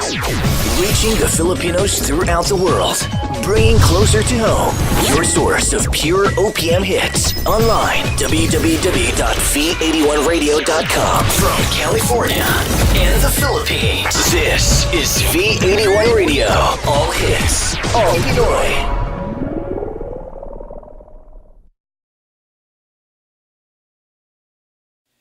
Reaching the Filipinos throughout the world. Bringing closer to home. Your source of pure OPM hits. Online, www.v81radio.com. From California and the Philippines. This is V81 Radio. All hits. All Pinoy.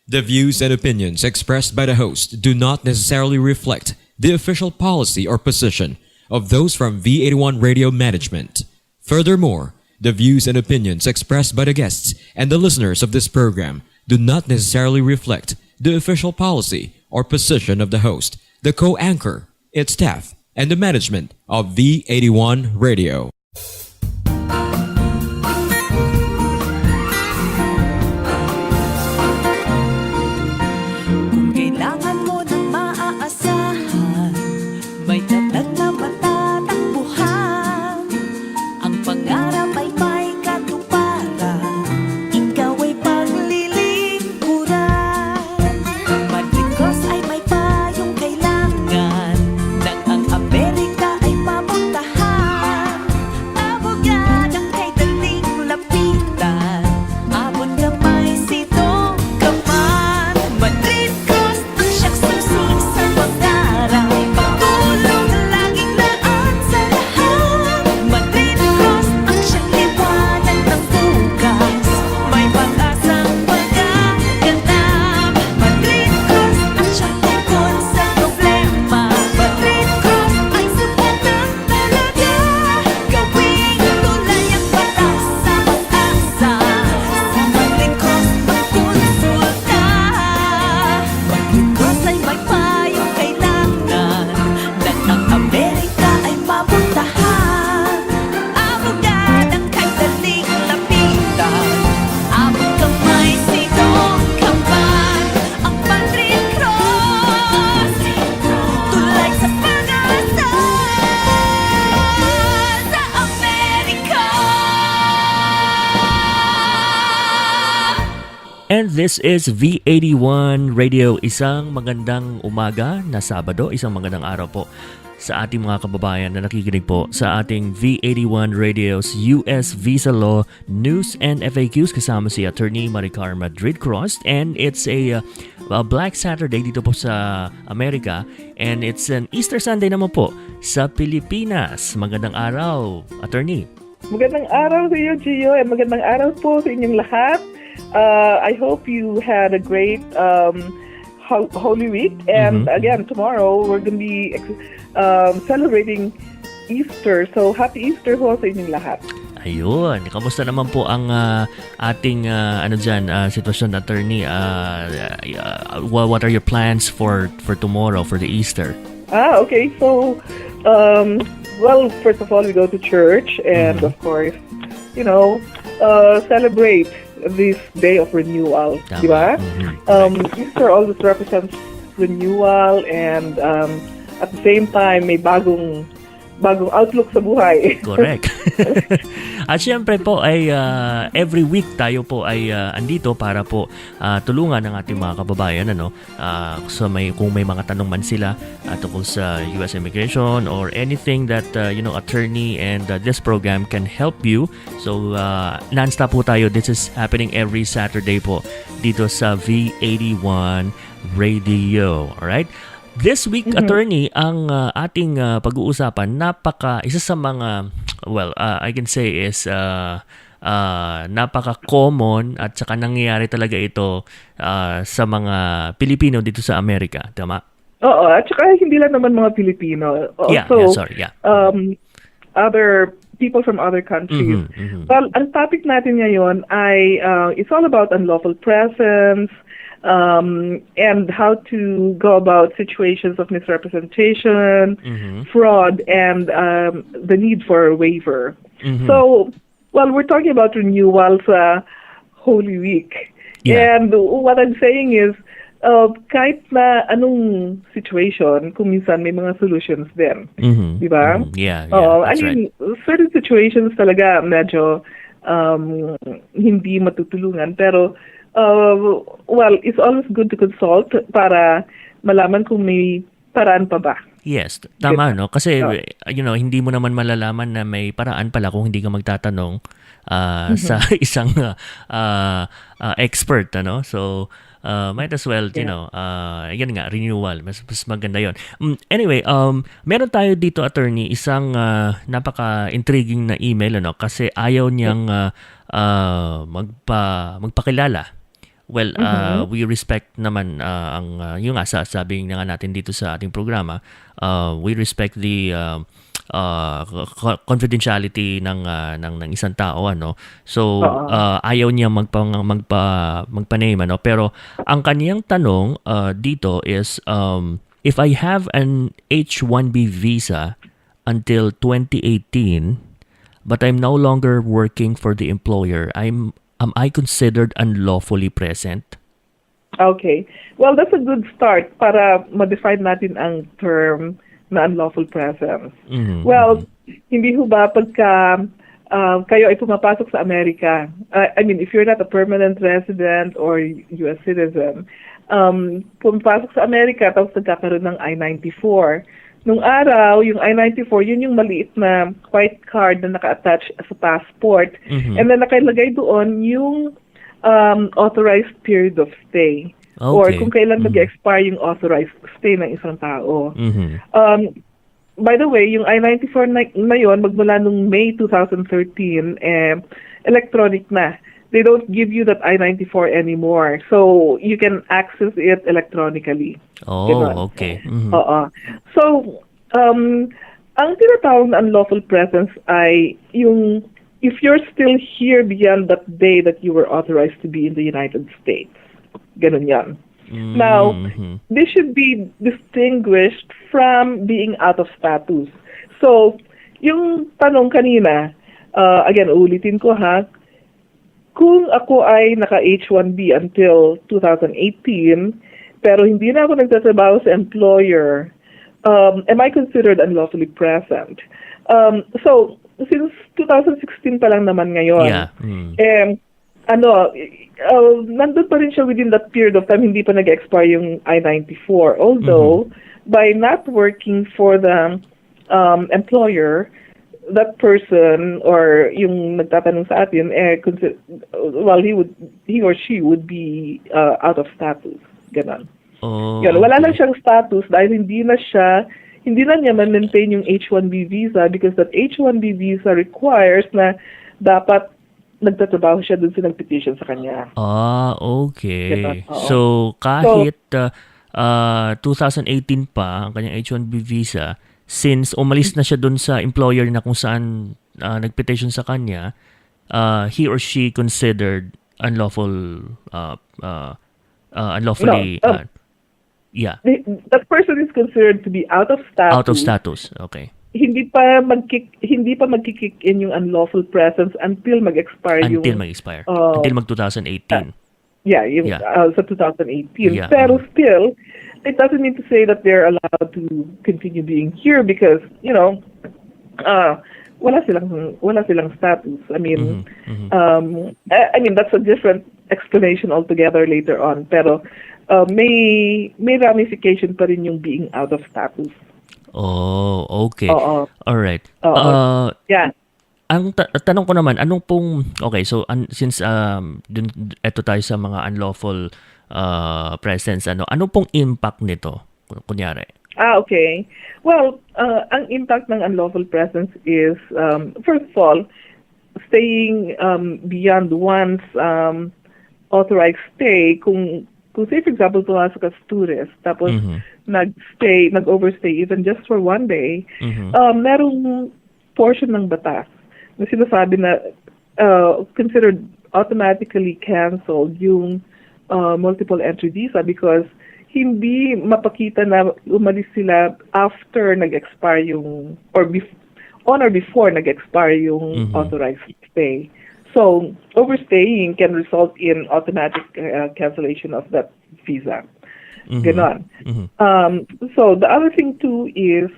The views and opinions expressed by the host do not necessarily reflect the official policy or position of those from V81 Radio Management. Furthermore, the views and opinions expressed by the guests and the listeners of this program do not necessarily reflect the official policy or position of the host, the co-anchor, its staff, and the management of V81 Radio. And this is V81 Radio. Isang magandang umaga na Sabado, isang magandang araw po sa ating mga kababayan na nakikinig po sa ating V81 Radio's US Visa Law News and FAQs kasama si Atty. Maricar Madrid Crost. And it's a Black Saturday dito po sa Amerika, and it's an Easter Sunday naman po sa Pilipinas. Magandang araw, Attorney. Magandang araw sa iyo, Gio, and magandang araw po sa inyong lahat. I hope you had a great Holy Week, and again, tomorrow we're going to be celebrating Easter. So, happy Easter po sa inyong lahat. Ayun, kamusta naman po ang ating sitwasyon, Attorney? What are your plans for tomorrow, for the Easter? Okay. So, well, first of all, we go to church, and of course, celebrate this day of renewal, di ba? Easter always represents renewal, and at the same time may bagong outlook sa buhay. Correct. At syempre po ay every week tayo po ay andito para po tulungan ng ating mga kababayan so kung may mga tanong man sila tungkol sa US immigration or anything that attorney and this program can help you. So non-stop po tayo. This is happening every Saturday po dito sa V81 Radio. Alright? This week, Attorney, ang ating pag-uusapan, isa sa mga, I can say is napaka-common at saka nangyayari talaga ito sa mga Pilipino dito sa Amerika. Tama? Oo, at saka hindi lang naman mga Pilipino. Also, other people from other countries. Well, ang topic natin ngayon ay it's all about unlawful presence, and how to go about situations of misrepresentation, fraud, and the need for a waiver. So, well, we're talking about renewal sa Holy Week. Yeah. And what I'm saying is, kahit na anong situation, kung minsan may mga solutions din. Di ba? Yeah, that's right. Certain situations talaga medyo hindi matutulungan, pero well, it's always good to consult para malaman kung may paraan pa ba? Yes, tama no kasi hindi mo naman malalaman na may paraan pala kung hindi ka magtatanong sa isang expert so might as well yan nga renewal mas maganda yon. Anyway, meron tayo dito attorney isang napaka-intriguing na email kasi ayaw niyang magpakilala. Well, we respect naman yung sabi nga natin dito sa ating programa. We respect the confidentiality ng isang tao So ayaw niya magpa-name pero ang kaniyang tanong dito is if I have an H1B visa until 2018 but I'm no longer working for the employer, am I considered unlawfully present? Okay. Well, that's a good start para ma-define natin ang term na unlawful presence. Well, hindi ho ba pagka kayo ay pumapasok sa Amerika, I mean, if you're not a permanent resident or US citizen, pumapasok sa Amerika tapos nagkakaroon ng I-94. Nung araw, yung I-94, yun yung maliit na white card na naka-attach sa passport. And then nakalagay doon yung authorized period of stay. Okay. Or kung kailan mag-expire yung authorized stay ng isang tao. By the way, yung I-94 na yun, magmula nung May 2013, electronic na. They don't give you that I-94 anymore. So, you can access it electronically. Okay. So, ang tinatawag na unlawful presence ay yung if you're still here beyond that day that you were authorized to be in the United States. Ganun yan. Now, this should be distinguished from being out of status. So, yung tanong kanina, again, ulitin ko kung ako ay naka-H1B until 2018, pero hindi na ako nagtatrabaho sa employer, am I considered unlawfully present? So, since 2016 pa lang naman ngayon, nandun pa rin siya within that period of time, hindi pa nag-expire yung I-94. Although, by not working for the employer, that person or yung nagtatanong sa atin, he or she would be out of status. Ganon. Wala lang siyang status dahil hindi na niya man-maintain yung H1B visa because that H1B visa requires na dapat nagtatrabaho siya dun sa nag-petition sa kanya. Okay. So, kahit 2018 pa ang kanyang H1B visa, since umalis na siya dun sa employer na kung saan nag-petition sa kanya, he or she considered unlawfully that person is considered to be out of status. Out of status. Okay. Hindi pa magki-kick in yung unlawful presence until mag-expire until mag 2018. Sa 2018. Pero still, it doesn't mean to say that they're allowed to continue being here because, wala silang status. I mean, that's a different explanation altogether later on. Pero may ramification pa rin yung being out of status. Okay. All right. Ang tanong ko naman, anong pong so since eto tayo sa mga unlawful presence, ano pong impact nito kunyari? Okay. Well, ang impact ng unlawful presence is first of all, staying beyond one's authorized stay. Kung say for example pumasok ka as tourist tapos nag-overstay even just for one day, merong portion ng batas na sinasabi na considered automatically canceled yung multiple entry visa because hindi mapakita na umalis sila after nag-expire yung on or before nag-expire yung authorized stay. So, overstaying can result in automatic cancellation of that visa. Ganon. So, the other thing too is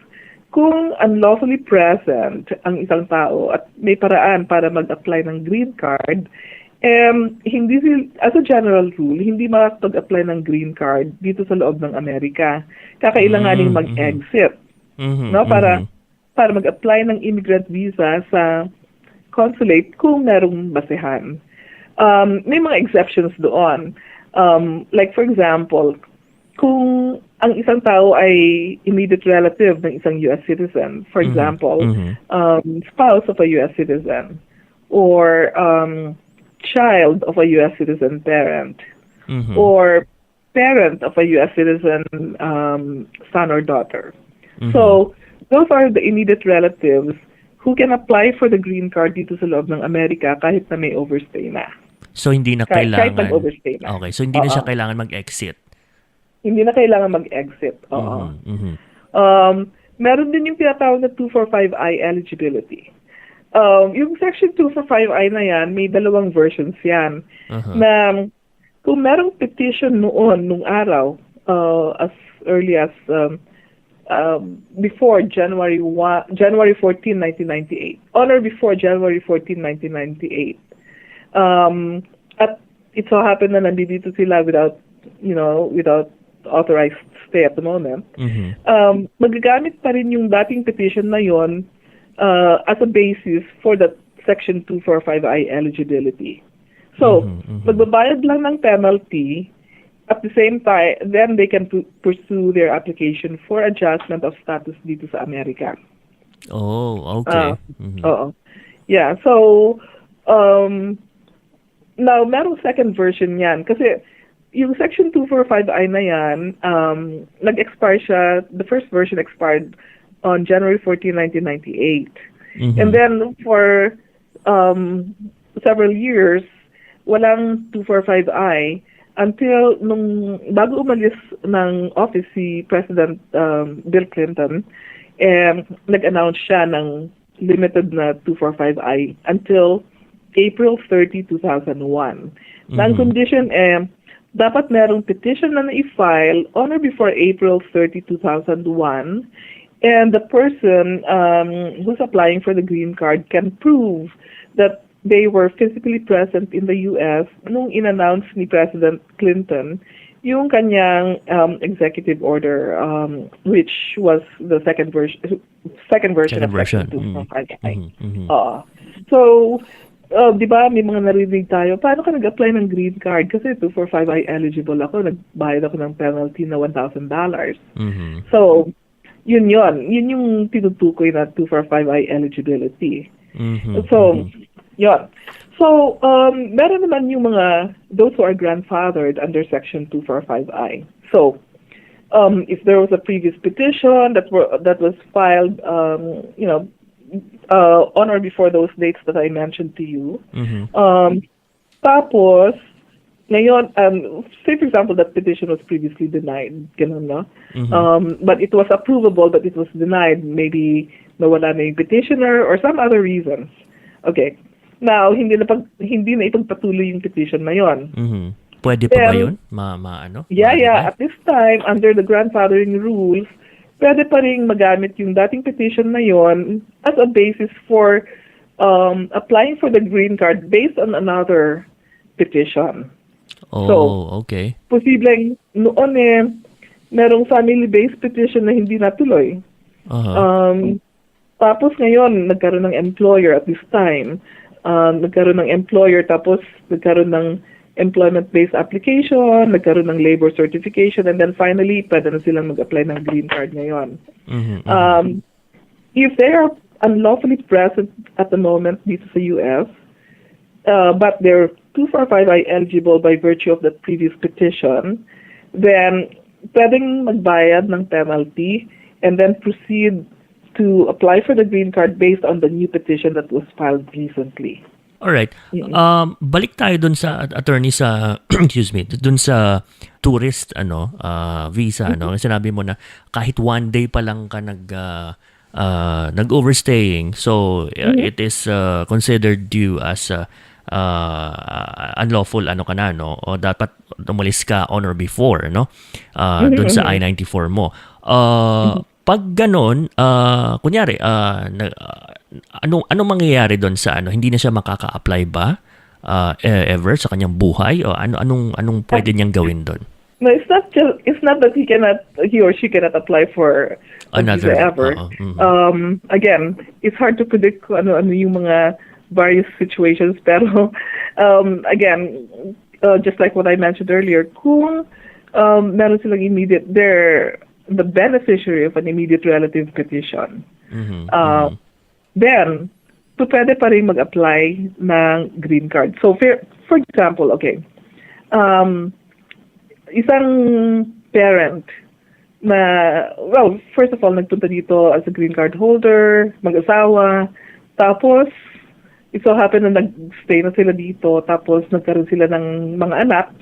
kung unlawfully present ang isang tao at may paraan para mag-apply ng green card, As a general rule, hindi makakapag-apply ng green card dito sa loob ng Amerika. Kakailanganing mag-exit, no? Para mag-apply ng immigrant visa sa consulate kung merong basehan. May mga exceptions doon. Like for example, kung ang isang tao ay immediate relative ng isang U.S. citizen, for example, spouse of a U.S. citizen, or child of a U.S. citizen parent, or parent of a U.S. citizen son or daughter. So, those are the immediate relatives who can apply for the green card dito sa loob ng Amerika kahit na may overstay na. So, hindi na Kahit kailangan... mag-overstay na. Okay, so hindi na siya kailangan mag-exit. Hindi na kailangan mag-exit. Meron din yung tinatawag na 245I eligibility. Yung Section 245I na yan, may dalawang versions yan. Na kung merong petition nung araw, as early as before January 14, 1998, on or before January 14, 1998, at it so happened na nandito sila without authorized stay at the moment, magagamit pa rin yung dating petition na yon as a basis for the Section 245I eligibility. So, magbabayad lang ng penalty. At the same time, then they can pursue their application for adjustment of status dito sa Amerika. Oh, okay. Oo. Yeah, so, now, merong second version yan. Kasi, yung Section 245I na yan, nag-expire siya, the first version expired on January 14, 1998. And then, for several years, walang 245I, until bago umalis ng office si President Bill Clinton, nag-announce siya ng limited na 245I until April 30, 2001. Ang condition dapat merong petition na na-file on or before April 30, 2001, and the person who's applying for the green card can prove that they were physically present in the U.S. nung in-announce ni President Clinton yung kanyang executive order, which was the second version of Section 245I. So, di ba, may mga narinig tayo, paano ka nag-apply ng green card? Kasi 245I eligible ako, nagbayad ako ng penalty na $1,000. So, yun yung tinutukoy na 245I eligibility. So, yun. So, meron naman yung those who are grandfathered under Section 245I. So, if there was a previous petition that was filed, on or before those dates that I mentioned to you, tapos, ngayon, say for example, that petition was previously denied, ganun, no? But it was approvable, but it was denied, maybe nawala na yung petitioner or some other reasons. Okay. Now, hindi na ipagpatuloy yung petition na yon. Pwede pa ba yun? Yeah. At this time, under the grandfathering rules, pwede pa rin magamit yung dating petition na yon as a basis for applying for the green card based on another petition. Okay. Posibleng noon merong family-based petition na hindi natuloy. Tapos ngayon, nagkaroon ng employer at this time. Nagkaroon ng employer, tapos nagkaroon ng employment-based application, nagkaroon ng labor certification, and then finally, pwede na silang mag-apply ng green card ngayon. If they are unlawfully present at the moment dito sa U.S., but they're 245I eligible by virtue of the previous petition, then pwedeng magbayad ng penalty and then proceed to apply for the green card based on the new petition that was filed recently. Alright. Balik tayo dun sa attorney sa dun sa tourist visa Sinabi mo na kahit one day pa lang ka nag-overstaying, so it is considered due as unlawful o dapat umalis ka on or before dun sa I-94 mo. Pag ganon, kunyari, anong mangyayari doon sa hindi na siya makaka-apply ba ever sa kanyang buhay, o anong pwede niyang gawin doon? No, it's not that he or she cannot apply for a visa ever. Again, it's hard to predict kung ano yung mga various situations, pero again, just like what I mentioned earlier, kung meron silang they're the beneficiary of an immediate relative petition, then pwede pa rin mag-apply ng green card. So, for example, okay, isang parent na, well, first of all, nagpunta dito as a green card holder, mag-asawa, tapos, it so happen na nag-stay na sila dito, tapos nagkaroon sila ng mga anak,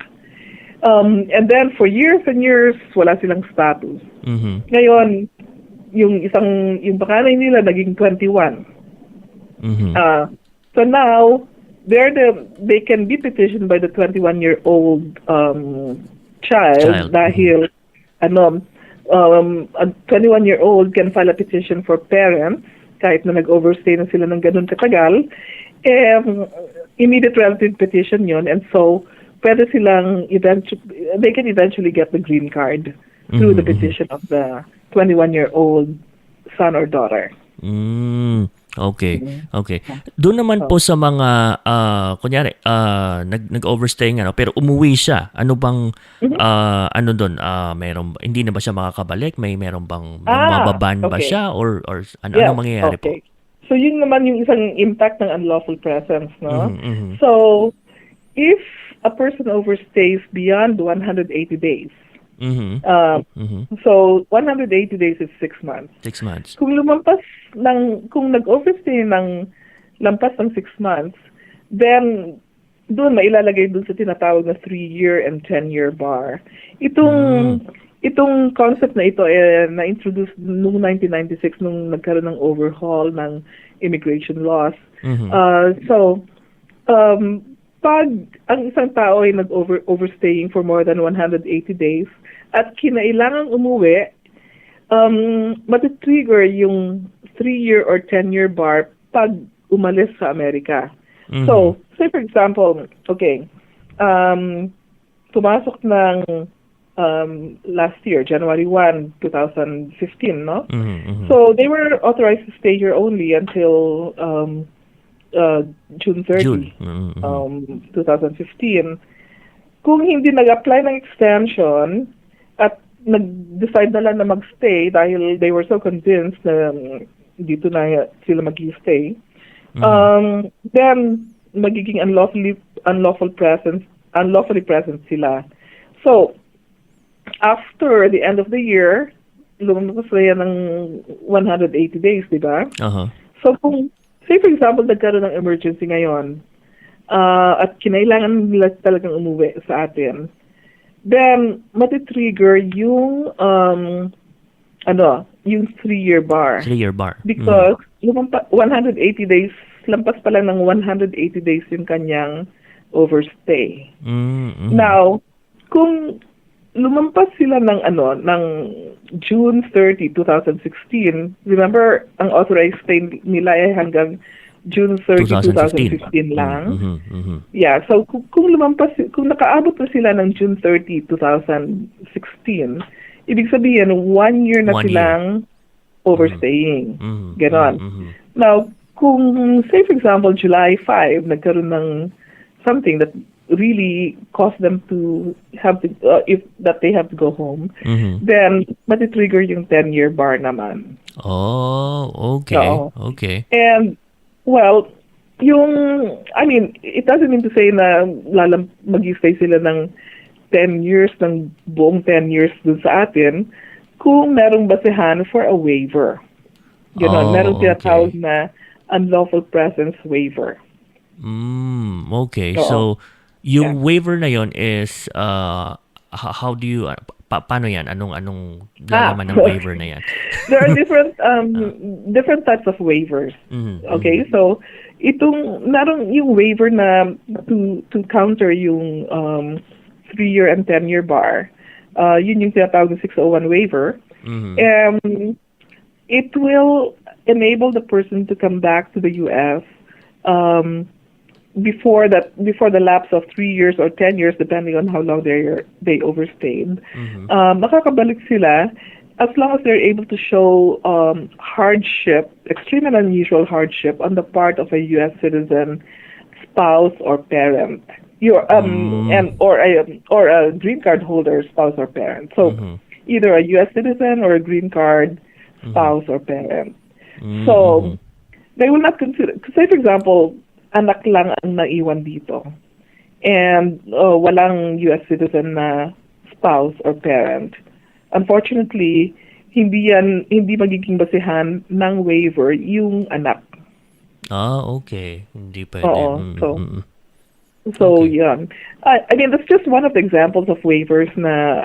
and then for years and years, wala silang status. Ngayon, yung panganay nila naging 21. So now, they can be petitioned by the 21-year-old child dahil a 21-year-old can file a petition for parents kahit na nag-overstay na sila ng ganun katagal, immediate relative petition yon, and so pwede silang they can eventually get the green card through the petition of the 21-year-old son or daughter. Okay. Doon naman po sa mga kunyari nag-overstay pero umuwi siya. Ano bang ano doon? Hindi na ba siya makakabalik? Meron bang mababan ba siya or ano mangyayari po? So yun naman yung isang impact ng unlawful presence, no? So if a person overstays beyond 180 days, so 180 days is 6 months. 6 months. Kung nag-overstay ng lampas ng 6 months, then doon mailalagay doon sa tinatawag na 3-year and 10-year bar. Itong concept na ito na-introduce noong 1996 nung nagkaroon ng overhaul ng immigration laws. Pag ang isang tao ay nag-overstaying for more than 180 days at kinailangang umuwi, matitrigger yung 3-year or 10-year bar pag umalis sa Amerika. So, say for example, okay, pumasok ng last year, January 1, 2015, no? So, they were authorized to stay here only until June 30, 2015. Kung hindi nag-apply ng extension at nag-decide na lang na mag-stay dahil they were so convinced na dito na sila mag-stay, then magiging unlawfully present sila. So, after the end of the year, lumabas na yan ng 180 days, di ba? So, kung say for example, nagkaroon ng emergency ngayon at kinailangan nila talagang umuwi sa atin, then matitrigger yung yung 3-year bar. 3-year bar. Because 180 days, lampas pa lang ng 180 days yung kanyang overstay. Now, kung lumampas sila ng June 30, 2016. Remember, ang authorized stay nila ay hanggang June 30, 2015 lang. Yeah, so kung nakaabot na sila ng June 30, 2016, ibig sabihin 1 year na silang overstaying. Ganon. Now, kung say for example July 5 nagkaroon ng something that really caused them to have to they have to go home, then matitrigger yung 10-year bar naman. Oh, okay. So, okay. And well, it doesn't mean to say na mag-stay sila ng 10 years, ng buong 10 years dun sa atin, kung merong basehan for a waiver. Ganon, merong tinatawag na unlawful presence waiver. Okay. So yung waiver na yon is how do you paano yan? Anong lalaman ng waiver na yan? There are different types of waivers. Okay? So narong yung waiver na to counter yung 3-year and 10-year bar. Yun yung tinatawag na 601 waiver. It will enable the person to come back to the US before the lapse of 3 years or 10 years, depending on how long they overstayed, makakabalik sila as long as they're able to show hardship, extreme and unusual hardship on the part of a U.S. citizen, spouse or parent, or a green card holder, spouse or parent. So either a U.S. citizen or a green card spouse or parent. So they will not consider. Say for example, anak lang ang naiwan dito, and walang U.S. citizen na spouse or parent. Unfortunately, hindi magiging basihan ng waiver yung anak. Okay. Hindi pwede. Oo. So Okay. yeah. I mean, that's just one of the examples of waivers na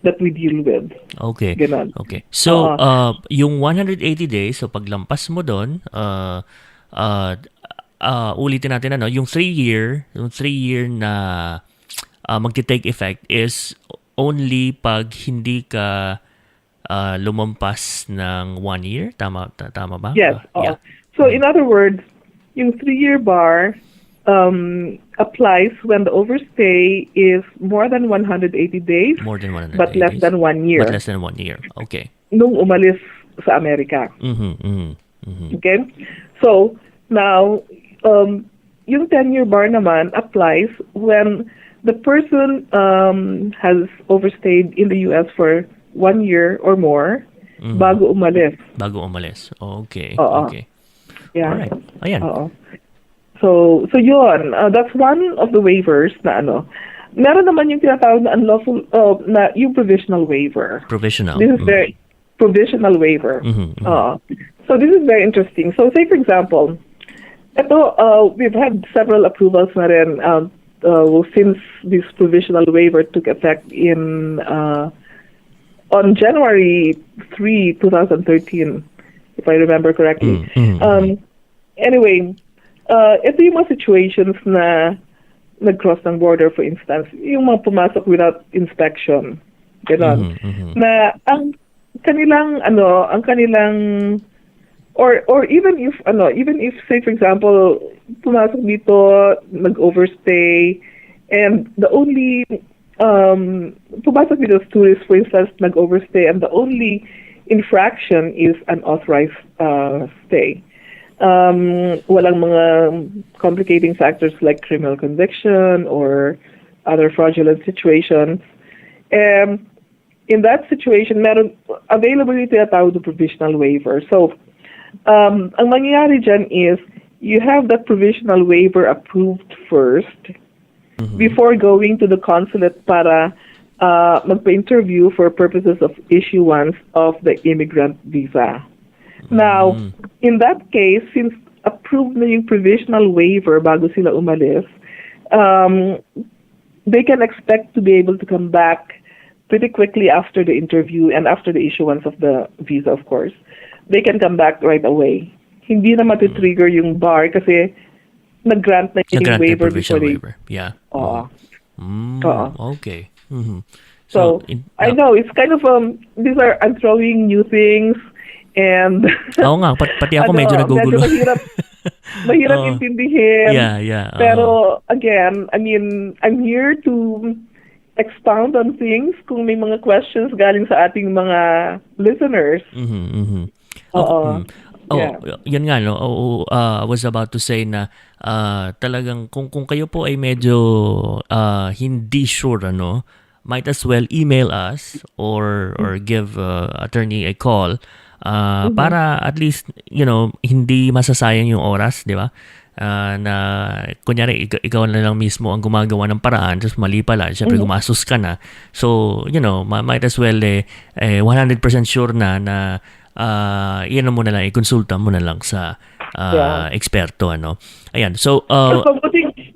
that we deal with. Okay. Ganon. Okay. So, yung 180 days, so paglampas mo doon, ulitin natin yung 3-year na magti-take effect is only pag hindi ka lumampas ng 1 year. Tama ba? Yes. Yeah. So in other words, yung 3-year bar applies when the overstay is more than 180 days, More than 180 but less days. than 1 year. But less than 1 year. Okay. Nung umalis sa Amerika. Okay? So, now, yung 10-year bar naman applies when the person has overstayed in the U.S. for 1 year or more bago umalis. Bago umalis. Okay. Oo. Okay. Yeah. Alright. Ayan. Oo. So yun, that's one of the waivers na Meron naman yung tinatawag na unlawful, na yung provisional waiver. Provisional. This is very provisional waiver. So this is very interesting. So say for example, we've had several approvals na rin since this provisional waiver took effect on January 3, 2013, if I remember correctly. Anyway, ito yung mga situations na nag-cross ng border, for instance, yung mga pumasok without inspection. Ganon. Na ang kanilang or even if say for example pumasok dito, nag-overstay, and the only pumasok dito as tourists, for instance, nag-overstay, and the only infraction is unauthorized stay. Walang mga complicating factors like criminal conviction or other fraudulent situations. In that situation, meron available yung tinatawag na provisional waiver. So, ang mangyayari dyan is you have that provisional waiver approved first before going to the consulate para magpa-interview for purposes of issuance of the immigrant visa. Now, in that case, since approved na yung provisional waiver bago sila umalis, they can expect to be able to come back pretty quickly after the interview and after the issuance of the visa, of course. They can come back right away. Hindi na matitrigger yung bar kasi nag-grant na yung waiver before they... Waiver. Yeah. Okay. So I know, it's kind of, I'm throwing new things. And oo nga, pati ako medyo nagugulo. Mahirap intindihin. Yeah. Pero again, I mean, I'm here to expound on things kung may mga questions galing sa ating mga listeners. Yan nga, no? I was about to say na talagang kung kayo po ay medyo hindi sure, might as well email us or give attorney a call. Para at least, hindi masasayang yung oras, di ba? Na kunyari, ikaw na lang mismo ang gumagawa ng paraan, tapos mali pala, syempre gumastos ka na. So, might as well 100% sure na mo na lang, ikonsulta mo na lang sa eksperto, Ayan, so...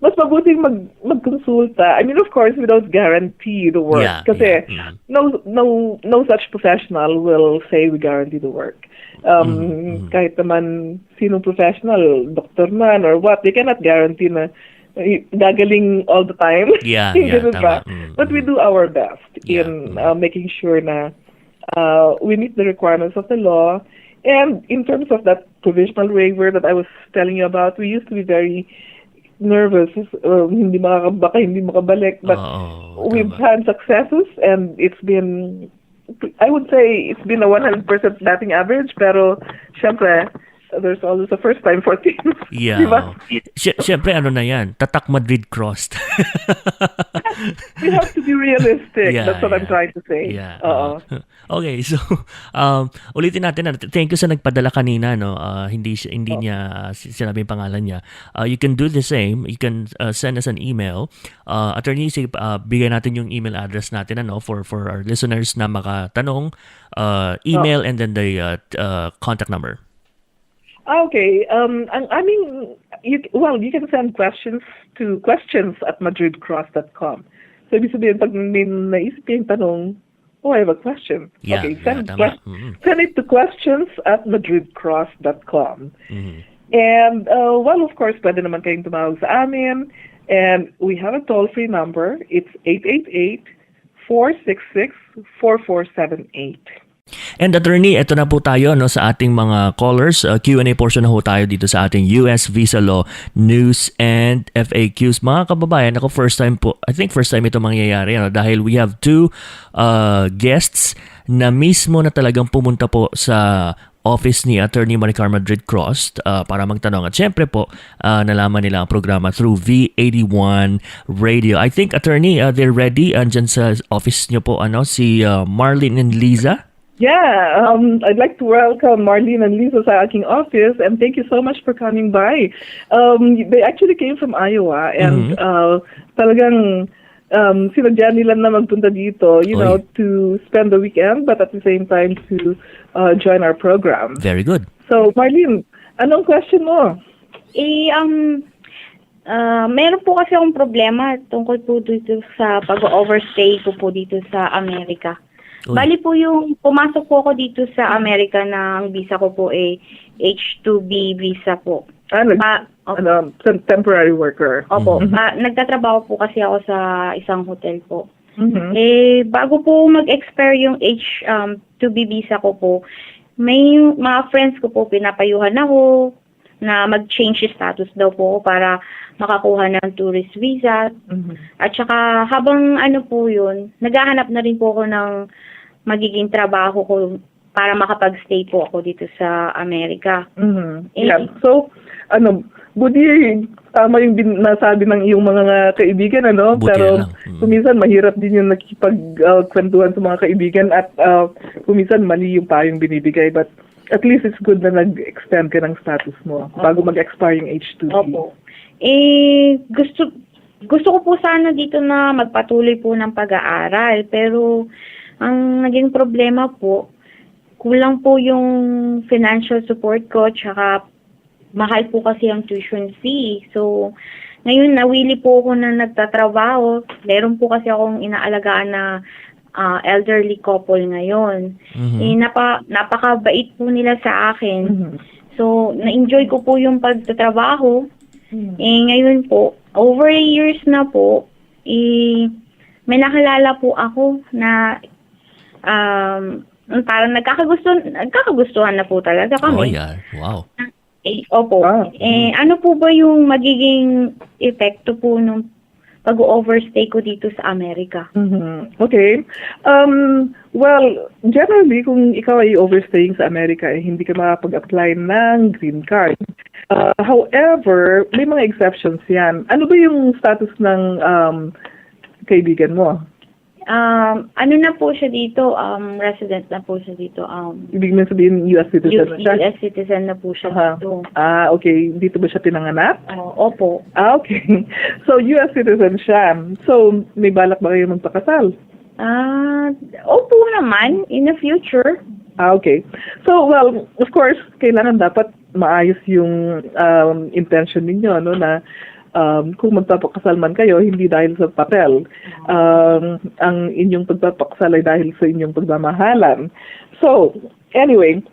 mas mabuting magkonsulta. I mean, of course, we don't guarantee the work. Kasi no such professional will say we guarantee the work. Kahit naman sinong professional, doctor man or what, they cannot guarantee na gagaling all the time. Tama. But we do our best in making sure na we meet the requirements of the law And in terms of that provisional waiver that I was telling you about, we used to be very nervous, baka hindi makabalik, but we've had successes, and it's been, I would say, it's been a 100% batting average, pero syempre, there's always a first time for teams. Yeah. Diba? Siyempre, ano na yan? Tatak Madrid Crost. We have to be realistic. Yeah, That's what I'm trying to say. Yeah. Okay, so ulitin natin. Thank you sa nagpadala kanina. No? Hindi niya sinabi yung pangalan niya. You can do the same. You can send us an email. Attorney, bigay natin yung email address natin for our listeners na makatanong. Email and then the contact number. Okay. I mean, you can send questions to questions@madridcross.com. So, ibig sabihin, pag may naisip yung tanong, I have a question. Yeah, okay, send it to questions@madridcross.com. And, of course, pwede naman kayong tumawag sa amin. And we have a toll-free number. It's 888-466-4478. And attorney, ito na po tayo sa ating mga callers. Q&A portion na po tayo dito sa ating US Visa Law News and FAQs. Mga kababayan, I think first time ito mangyayari dahil we have two guests na mismo na talagang pumunta po sa office ni Attorney Maricar Madrid Crost para magtanong. At syempre po, nalaman nila ang programa through V81 Radio. I think, Attorney, they're ready. Andyan sa office nyo po si Marlene and Liza. Yeah, I'd like to welcome Marlene and Lisa sa aking office, and thank you so much for coming by. They actually came from Iowa, and talagang sinadya nila na magpunta dito, to spend the weekend, but at the same time to join our program. Very good. So, Marlene, anong question mo? Meron po kasi akong problema tungkol po dito sa pag-overstay ko po dito sa Amerika. Bali po yung pumasok po ako dito sa Amerika na ang visa ko po ay H-2B visa po. Temporary worker. Opo. Nagtatrabaho po kasi ako sa isang hotel po. Bago po mag-expire yung H-2B visa ko po, may mga friends ko po pinapayuhan ako na mag-change status daw po para makakuha ng tourist visa. At saka habang po yun, naghahanap na rin po ako ng magiging trabaho ko para makapag-stay po ako dito sa Amerika. Yeah. So, buti tama yung nasabi ng iyong mga kaibigan, pero kuminsan mahirap din yung nakikipagkwentuhan sa mga kaibigan at kuminsan mali yung payong binibigay, but at least it's good na nag-extend ka ng status mo bago mag-expire yung H-2B. Opo. Gusto ko po sana dito na magpatuloy po ng pag-aaral, pero ang naging problema po, kulang po yung financial support ko, tsaka mahal po kasi ang tuition fee. So, ngayon nawili po ako na nagtatrabaho. Meron po kasi akong inaalagaan na elderly couple ngayon. Napakabait po nila sa akin. So, na-enjoy ko po yung pagtatrabaho. Ngayon po, over years na po, may nakalala po ako na parang nagkakagustuhan na po talaga kami. Oh, yeah. Wow. Opo. Ano po ba yung magiging epekto po ng pag-overstay ko dito sa Amerika? Okay. Generally, kung ikaw ay overstaying sa Amerika, hindi ka makapag-apply ng green card. However, may mga exceptions yan. Ano ba yung status ng kaibigan mo? Ano na po siya dito? Resident na po siya dito. Ibig mo sabihin US citizen na siya? US citizen na po siya dito. Okay. Dito ba siya pinanganak? Opo. Okay. So, US citizen siya. So, may balak ba kayo magpakasal? Opo naman, in the future. Okay. So, of course, kailangan dapat maayos yung intention ninyo, na kung magpapakasal man kayo, hindi dahil sa papel. Ang inyong pagpapakasal ay dahil sa inyong pagmamahalan. So, anyway,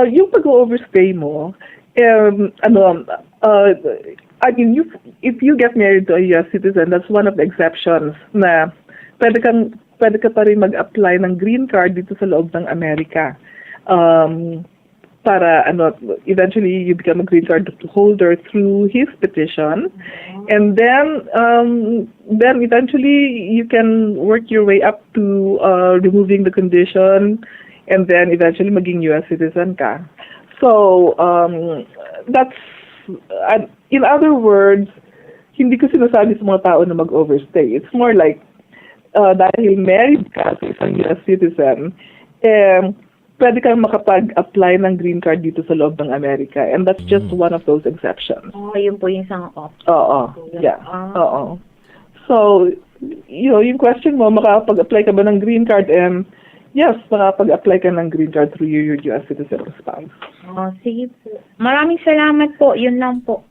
yung pag-overstay mo, I mean, if you get married to a US citizen, that's one of the exceptions na pwede ka pa rin mag-apply ng green card dito sa loob ng Amerika. para eventually you become a green card holder through his petition, and then eventually you can work your way up to removing the condition, and then eventually maging U.S. citizen ka. So that's in other words, hindi ko sinasabi sa mga tao na mag-overstay. It's more like dahil married ka sa isang U.S. citizen, pwede kang makapag-apply ng green card dito sa loob ng Amerika. And that's just one of those exceptions. Yun po yung isang option. Oo. Yeah. Oo. So, yung question mo, makapag-apply ka ba ng green card? And yes, makapag-apply ka ng green card through your U.S. citizen spouse. Sige po. Maraming salamat po. Yun lang po.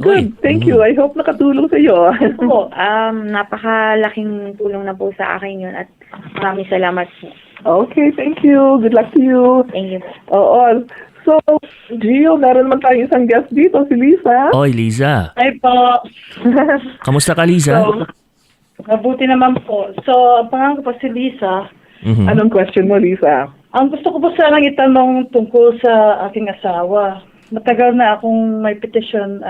Good. Thank you. I hope nakatulong sa iyo. Po, napakalaking tulong na po sa akin yun at maraming salamat po. Okay, thank you. Good luck to you. Thank you. Oo. So, Gio, meron naman tayong isang guest dito, si Lisa. Oy, Liza. Hi po. Kamusta ka, Liza? So, mabuti naman po. So, ang pangalan ko po si Lisa. Anong question mo, Lisa? Ang gusto ko po sanang itanong tungkol sa aking asawa. Matagal na akong may petition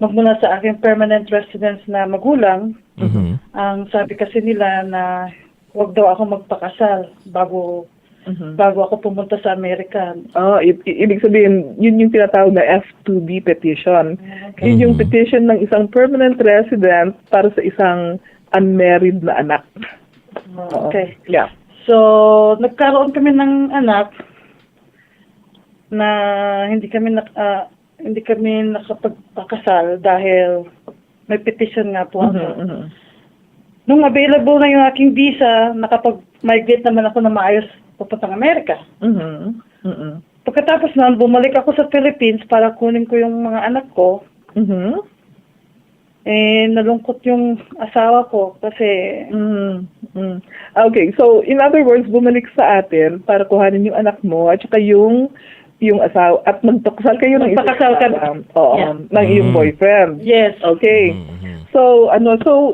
magmula sa aking permanent residence na magulang. Ang sabi kasi nila na huwag daw ako magpakasal bago ako pumunta sa Amerika. Ibig sabihin, yun yung tinatawag na F2B petition. Okay. Yun yung petition ng isang permanent resident para sa isang unmarried na anak. Okay. Yeah. So, nagkaroon kami ng anak na hindi kami nakapagpakasal dahil may petition nga po ako. Nung available na yung aking visa, nakapag-migrate naman ako na maayos papuntang Amerika. Pagkatapos nun, bumalik ako sa Philippines para kunin ko yung mga anak ko. Nalungkot yung asawa ko kasi... Okay, so in other words, bumalik sa atin para kuhanin yung anak mo at saka yung asawa at magpakasal kayo ng ng iyong boyfriend. Yes. Okay. So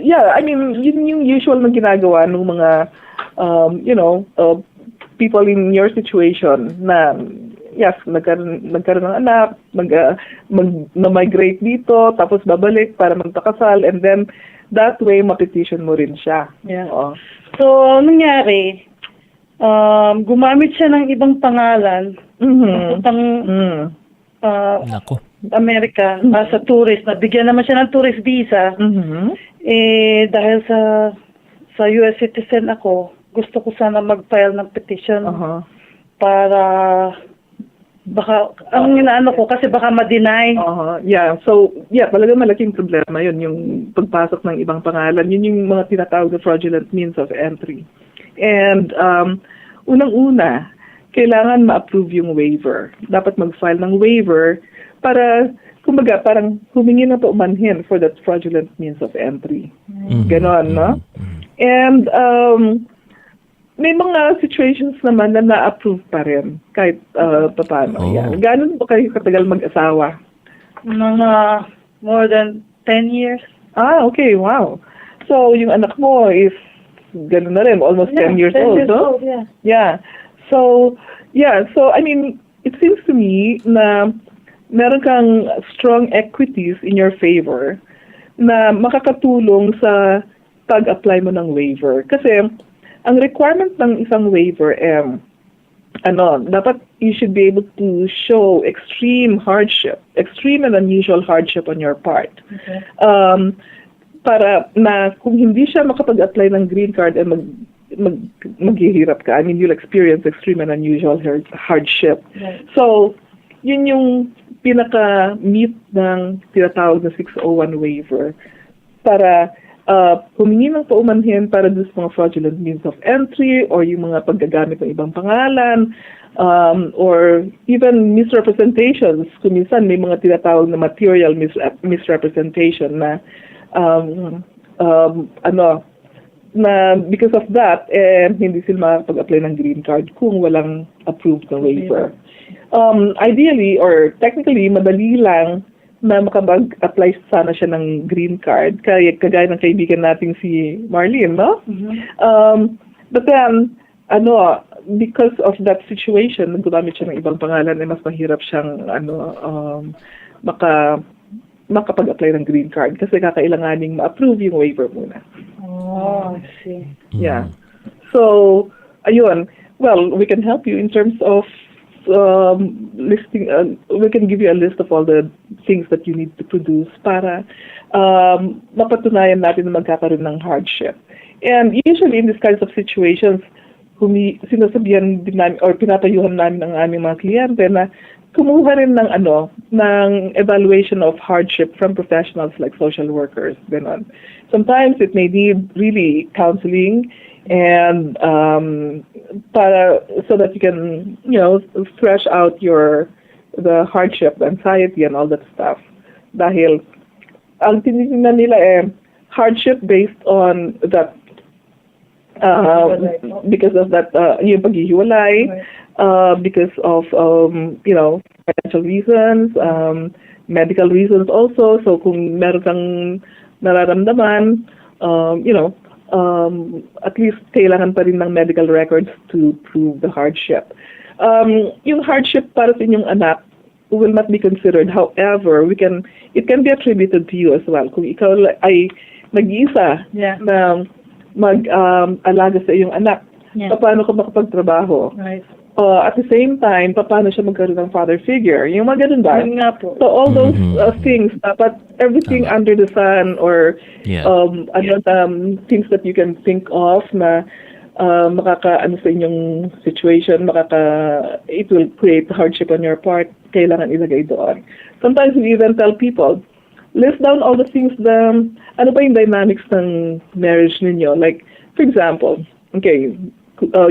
yeah, I mean, yun yung usual na ginagawa ng mga people in your situation na yes, nagkaroon ng anak, mag-migrate dito, tapos babalik para magpakasal, and then that way, mapetition mo rin siya. Yeah. So, nangyari, gumamit siya ng ibang pangalan, Nako. Amerika, sa tourist, nabigyan naman siya ng tourist visa, dahil sa US citizen ako, gusto ko sana mag-file ng petition para baka, ang inaano ko kasi baka ma-deny. Yeah. So, yeah, talagang malaking problema yun, yung pagpasok ng ibang pangalan. Yun yung mga tinatawag na fraudulent means of entry. And, unang-una, kailangan ma-approve yung waiver. Dapat mag-file ng waiver para, kumbaga, parang humingi na paumanhin for that fraudulent means of entry. Ganon, no? And, may mga situations naman na na-approve pa rin, kahit paano. Yan. Gano'n ba kayo katagal mag-asawa? Mga more than 10 years. Okay, wow. So, yung anak mo is gano'n na rin, almost 10 years old, no? Yeah. So, I mean, it seems to me na meron kang strong equities in your favor na makakatulong sa pag-apply mo ng waiver. Kasi, ang requirement ng isang waiver, dapat you should be able to show extreme and unusual hardship on your part. Okay. Para na kung hindi siya makapag-apply ng green card maghihirap ka. I mean, you'll experience extreme and unusual hardship. Right. So, yun yung pinaka-meet ng tinatawag na 601 waiver para humingi ng paumanhin para doon sa mga fraudulent means of entry or yung mga paggagamit ng ibang pangalan or even misrepresentations. Kung minsan may mga tinatawag na material misrepresentation na na because of that, hindi sila makapag-apply ng green card kung walang approved na waiver. Ideally or technically, madali lang na makapag-apply sana siya ng green card, kagaya ng kaibigan nating si Marlene, no? But then, because of that situation, nagdamit siya ng ibang pangalan, mas mahirap siyang makapag-apply ng green card kasi kakailanganing ma-approve yung waiver muna. Oh, I see. Yeah. So, ayun. Well, we can help you in terms of listing. We can give you a list of all the things that you need to produce para mapatunayan natin na magkakaroon ng hardship. And usually in these kinds of situations, sinasabihan din namin or pinapayuhan namin ang aming mga kliyente na kumuha rin ng evaluation of hardship from professionals like social workers. Ganon. Sometimes it may need really counseling and so that you can, thresh out the hardship, the anxiety, and all that stuff. Dahil ang tinitingnan nila hardship based on that because of that yung paghihiwalay, because of financial reasons, medical reasons also. So kung meron kang nararamdaman, at least kailangan pa rin ng medical records to prove the hardship. Yung hardship para sa inyong anak will not be considered. However, it can be attributed to you as well. Kung ikaw ay nag-iisa na mag-alaga sa iyong anak, paano ka makapagtrabaho? Right. At the same time, paano siya magkaroon ng father figure? Yung mga ganun ba? Nga po. So all those things, dapat everything under the sun or things that you can think of na makakaano sa inyong situation, it will create hardship on your part, kailangan ilagay doon. Sometimes we even tell people, list down all the things ano ba yung dynamics ng marriage ninyo? Like, for example, okay,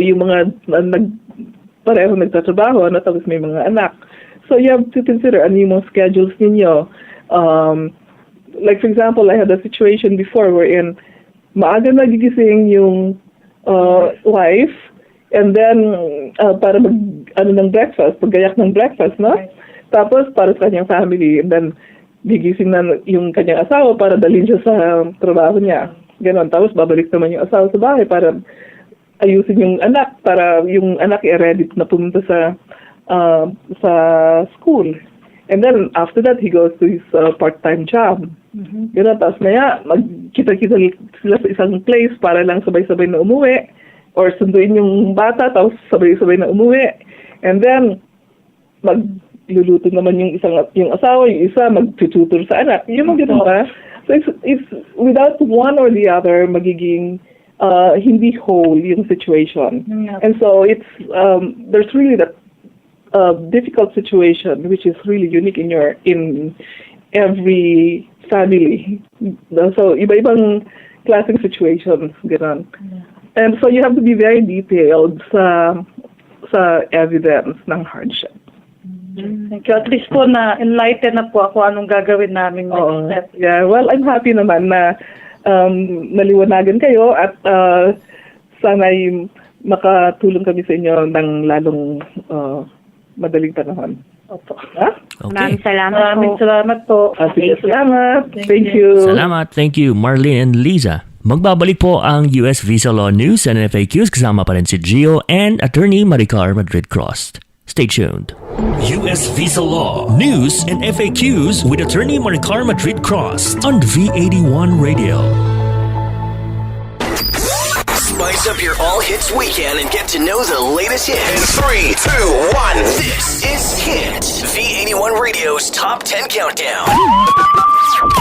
yung mga pareho nagtatrabaho, tapos may mga anak. So you have to consider ano yung mga schedules ninyo. Like, for example, I had a situation before wherein maaga nagigising yung wife, and then para ng breakfast, paggayak ng breakfast, no? Tapos para sa kanyang family, and then gigising na yung kanyang asawa para dalhin siya sa trabaho niya. Ganon. Tapos babalik naman yung asawa sa bahay para ayusin yung anak, para yung anak i-ready na pumunta sa school. And then after that, he goes to his part-time job. Ganon. Tapos magkita-kita sila sa isang place para lang sabay-sabay na umuwi, or sunduin yung bata, tapos sabay-sabay na umuwi. And then magluluto naman yung asawa, yung isa magtututor sa anak. Yung mga ganun ba? So it's without one or the other magiging hindi whole yung situation. And so it's there's really that difficult situation which is really unique in every family. So iba-ibang klaseng situations, ganun. And so you have to be very detailed sa evidence ng hardship. Thank you. At least po na-enlighten na po ako anong gagawin namin next step. Yeah, well, I'm happy naman na naliwanagan kayo at sana'y makatulong kami sa inyo ng lalong madaling panahon. Opo. Ha? Maraming Okay. Salamat po. Sige, salamat. Thank you. Salamat. Thank you, Marlene and Liza. Magbabalik po ang US Visa Law News and FAQs kasama pa rin si Gio and Attorney Maricar Madrid Crost. Stay tuned. US Visa Law News and FAQs with Attorney Maricar Madrid Crost on V81 Radio. Spice up your all hits weekend and get to know the latest hits. In 3, 2, 1, this is Hit, V81 Radio's Top 10 Countdown.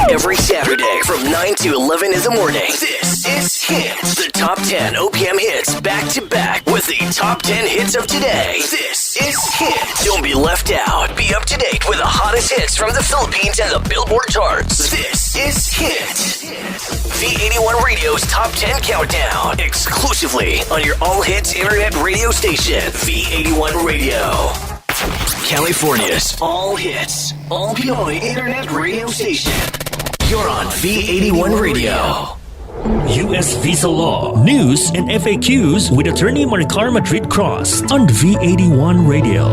Every Saturday from 9 to 11 in the morning, this is Hit, the top 10 OPM hits back to back with the top 10 hits of today. This is Hit. Don't be left out. Be up to date with the hottest hits from the Philippines and the Billboard charts. This is Hit. V81 Radio's Top 10 Countdown. Exclusively on your all hits internet radio station, V81 Radio. California's all hits, all Pinoy internet radio station. You're on V81 Radio. US Visa Law News and FAQs with Attorney Maricar Madrid Crost on V81 Radio.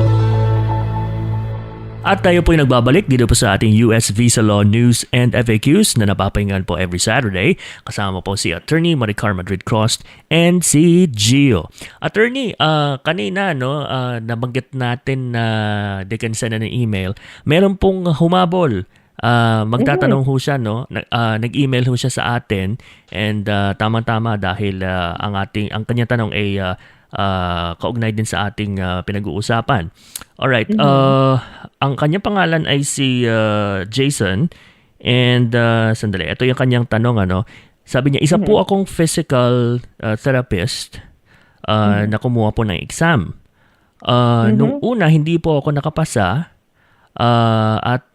At tayo po yung nagbabalik dito po sa ating US Visa Law News and FAQs na napapahingan po every Saturday. Kasama po si Atty. Maricar Madrid Crost and si Gio. Attorney, kanina nabanggit natin na they can send an email. Meron pong humabol. Magtatanong ho siya, nag-email ho siya sa atin and tama-tama dahil ang kanyang tanong ay kaugnay din sa ating pinag-uusapan. Alright, ang kanyang pangalan ay si Jason and sandali, ito yung kanyang tanong sabi niya, isa po akong physical therapist na kumuha po ng exam. Nung una, hindi po ako nakapasa at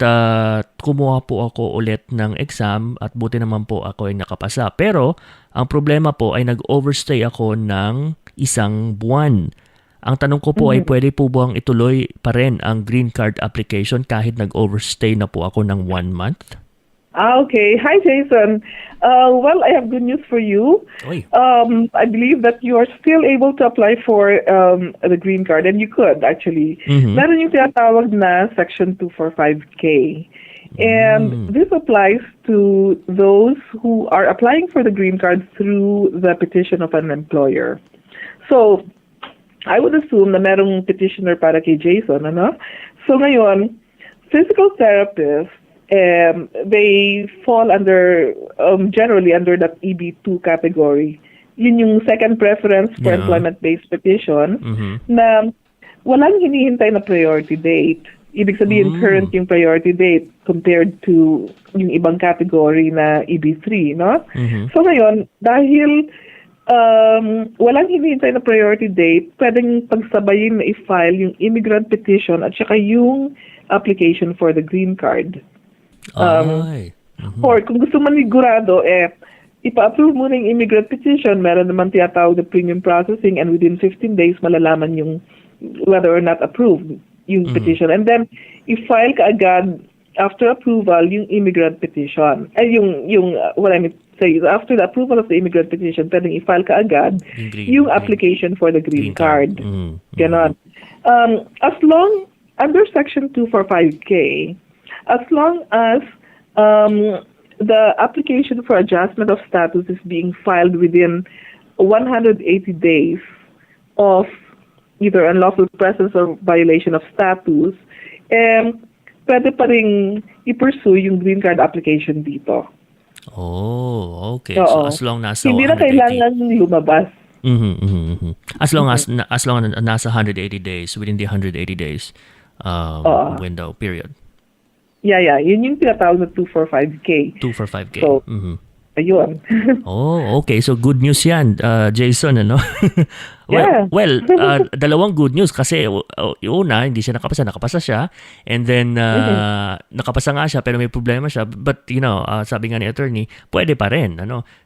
kumuha po ako ulit ng exam at buti naman po ako ay nakapasa. Pero ang problema po ay nag-overstay ako ng 1 buwan. Ang tanong ko po ay pwede po bang ituloy pa rin ang green card application kahit nag-overstay na po ako ng 1 month? Okay. Hi, Jason. Well, I have good news for you. I believe that you are still able to apply for the green card, and you could actually. Meron yung tinatawag na Section 245K. And this applies to those who are applying for the green card through the petition of an employer. So, I would assume na merong petitioner para kay Jason, So ngayon, physical therapists, they fall under, generally under that EB2 category. Yun yung second preference for employment-based petition na walang hinihintay na priority date. Ibig sabihin, current yung priority date compared to yung ibang category na EB3, So ngayon, dahil walang hinihintay na priority date, pwedeng pagsabayin na i-file yung immigrant petition at saka yung application for the green card. Or kung gusto man sigurado, ipa-approve mo ng immigrant petition, meron naman tinatawag na premium processing and within 15 days malalaman yung whether or not approved yung petition. And then, i-file ka agad after approval yung immigrant petition. What I mean to say is after the approval of the immigrant petition, pwedeng i-file ka agad yung application for the green card. Ganon. As long, under Section 245K, as long as the application for adjustment of status is being filed within 180 days of either unlawful presence or violation of status, pwede pa rin i-pursue yung green card application dito. Oh, okay. So as long nasa hindi na kailangan lumabas. As long as nasa 180 days, within the 180 days window period. Yeah. Yun yung tinatawag na 245K. 245K. So, ayun. Okay. So, good news yan, Jason, dalawang good news kasi una, hindi siya nakapasa siya, and then nakapasa nga siya pero may problema siya, but sabi nga ni attorney, pwede pa rin,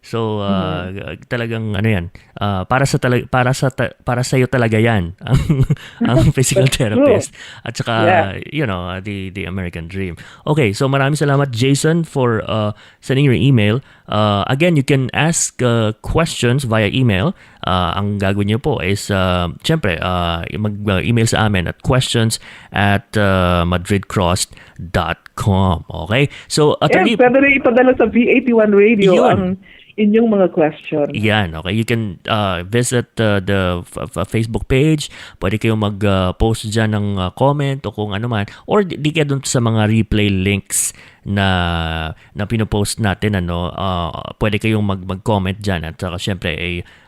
So talagang yan, para sa iyo talaga yan ang physical therapist at saka the American dream. Okay, so maraming salamat Jason for sending your email. Again, you can ask questions via email. Ang gagawin niyo po is syempre mag-email sa amin at questions@madridcrost.com. Okay? So, attorney, pwede rin ipadala sa V81 Radio ang inyong mga questions. Yan, okay. You can visit the Facebook page. Pwede kayong mag-post dyan ng comment o kung ano man. Or di kayo dun sa mga replay links na pinopost natin, pwede kayong mag-comment dyan at saka syempre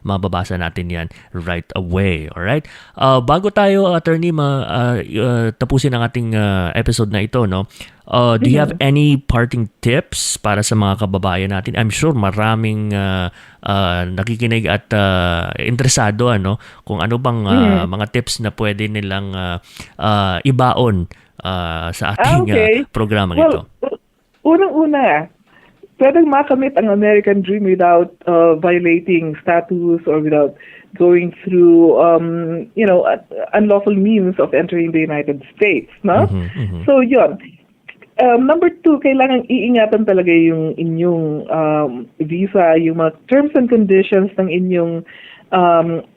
mababasa natin yan right away. Alright? Bago tayo, attorney, tapusin ang ating episode na ito, do you have any parting tips para sa mga kababayan natin? I'm sure maraming nakikinig at interesado kung ano bang mga tips na pwede nilang ibaon sa ating programa nito. Unang-una, pwedeng makamit ang American dream without violating status or without going through unlawful means of entering the United States, So yun. Number 2, kailangan iingatan talaga yung inyong visa, yung mga terms and conditions ng inyong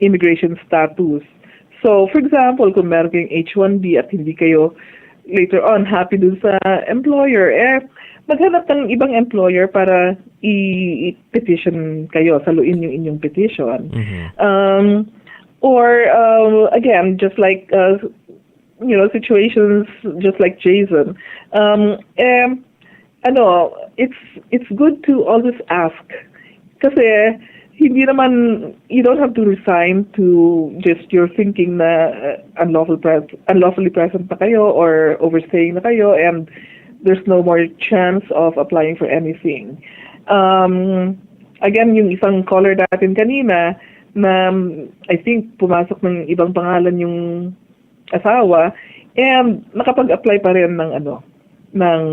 immigration status. So, for example, kung meron kayong H-1B at hindi kayo later on happy dun sa employer, maghanap ng ibang employer para i-petition kayo, saluin yung inyong petition. Or again, just like situations just like Jason, it's good to always ask, kasi hindi naman, you don't have to resign to just your thinking na unlawfully present na kayo or overstaying na kayo and there's no more chance of applying for anything. Again, yung isang caller natin kanina na I think pumasok ng ibang pangalan yung asawa and nakapag-apply pa rin ng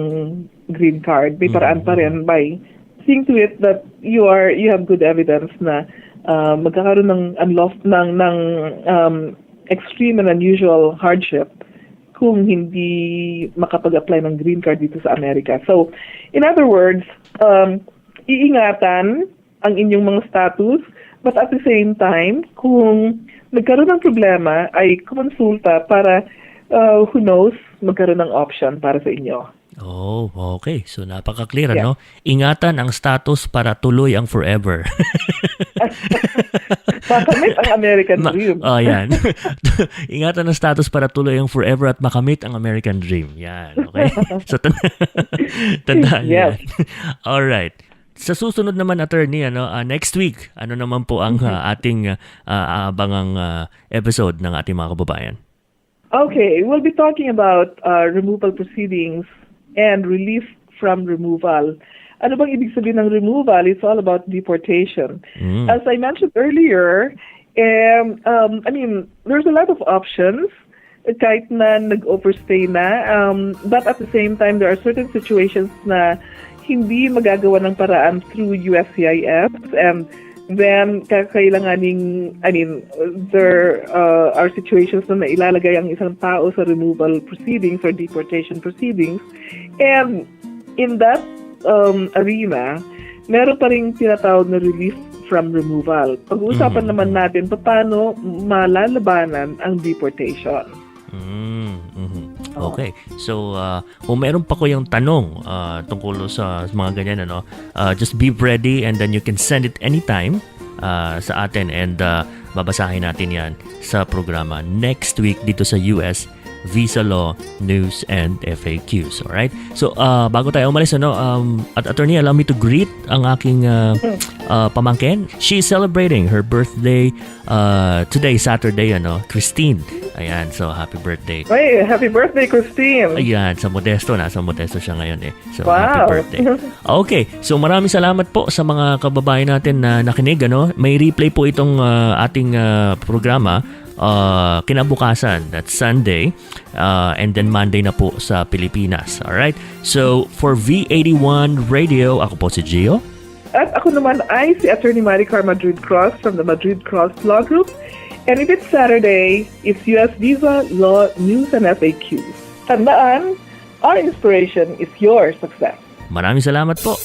green card. May paraan pa rin by seeing to it that you have good evidence na magkakaroon ng extreme and unusual hardship kung hindi makapag-apply ng green card dito sa Amerika. So, in other words, iingatan ang inyong mga status, but at the same time, kung nagkaroon ng problema, ay kumonsulta para, who knows, magkaroon ng option para sa inyo. Oh, okay. So, napaka-clear, no? Ingatan ang status para tuloy ang forever. Makamit ang American Dream. Yan. Ingatan ang status para tuloy ang forever at makamit ang American Dream. Yan, okay? So, tandaan yan. Alright. Sa susunod naman, attorney, next week, ano naman po ang ating abangang episode ng ating mga kababayan? Okay, we'll be talking about removal proceedings and relief from removal. Ano bang ibig sabihin ng removal? It's all about deportation. As I mentioned earlier, there's a lot of options kahit na nag-overstay na, but at the same time, there are certain situations na hindi magagawa ng paraan through USCIS, and then there are situations na nailalagay ang isang tao sa removal proceedings or deportation proceedings, and in that arena, meron pa rin tinatawag na relief from removal. Pag-uusapan naman natin paano malalabanan ang deportation. Okay. So, kung meron pa ko yung tanong tungkol sa mga ganyan, just be ready and then you can send it anytime sa atin and babasahin natin yan sa programa next week dito sa US Visa Law, News, and FAQs. Alright? So, bago tayo umalis, attorney, allow me to greet ang aking pamangkin. She's celebrating her birthday today, Saturday, Christine. Ayan, so happy birthday. Hey, happy birthday, Christine. Ayan, sa Modesto siya ngayon So, wow. Happy birthday. Okay, so maraming salamat po sa mga kababayan natin na nakinig. May replay po itong ating programa kinabukasan, that's Sunday, and then Monday na po sa Pilipinas. Alright? So, for V81 Radio, ako po si Gio. At ako naman ay si Atty. Maricar Madrid Crost from the Madrid Crost Law Group. And if it's Saturday, it's US Visa, Law, News, and FAQs. Tandaan, our inspiration is your success. Maraming salamat po.